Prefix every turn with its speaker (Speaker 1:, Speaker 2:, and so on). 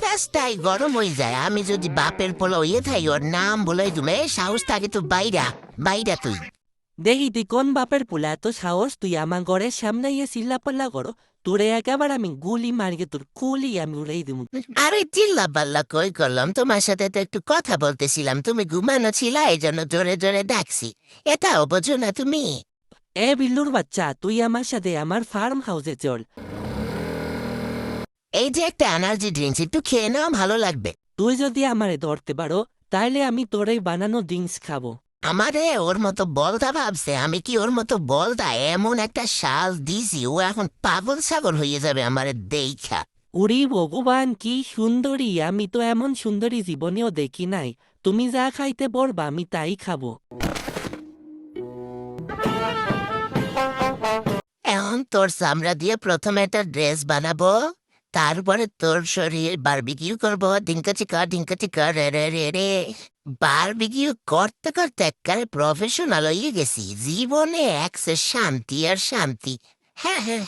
Speaker 1: রাস্তায় গরম হয়ে যায়। আমি যদি বাপের পোলা হইয়ে থাই ওর নাম বলে দিলে সাহস থাকে তো বাইরা বাইরা তুই।
Speaker 2: দেখি তুই কোন বাপের পোলা এত সাহস তুই আমার ঘরের সামনে ইয়ে চিল্লাপাল্লা করো, তোরে একেবারে আমি গুলি মারিয়ে তোর কুলি আমি উড়াই দিব।
Speaker 1: আরে চিল্লা পাল্লা কই করলাম, তোমার সাথে তো একটু কথা বলতেছিলাম, তুমি ঘুমানো ছিলা এই জন্য জোরে জোরে ডাকছি। এটাও বোঝো না তুমি?
Speaker 2: এ বিল্লুর বাচ্চা, তুই আমার সাথে আমার ফার্ম হাউসে চল।
Speaker 1: এই যে একটা এনার্জি ড্রিঙ্কস, একটু খেয়ে নাও, ভালো লাগবে।
Speaker 2: তুই যদি আমারে ধরতে পারো তাইলে আমি তোরে বানানো ড্রিঙ্কস খাবো।
Speaker 1: আমারে ওর মতো বলদা ভাবছে, আমি কি ওর মতো বলদা? এমন একটা শাল দিছি ও এখন পাগল ছাগল হয়ে যাবে আমারে দেখা।
Speaker 2: উরি ভগবান, কি সুন্দরী! আমি তো এমন সুন্দরী জীবনেও দেখি নাই। তুমি যা খাইতে বলবা আমি তাই খাবো।
Speaker 1: এখন তোর চামড়া দিয়ে প্রথমে একটা ড্রেস বানাবো, তারপরে তোর শরীর বারবিকিউ করবো। ডিঙ্কা চিকা রে রে রে রে। বারবিকিউ করতে করতে একবারে প্রফেশনাল হয়ে গেছি। জীবনে একসে শান্তি আর শান্তি। হ্যাঁ হ্যাঁ।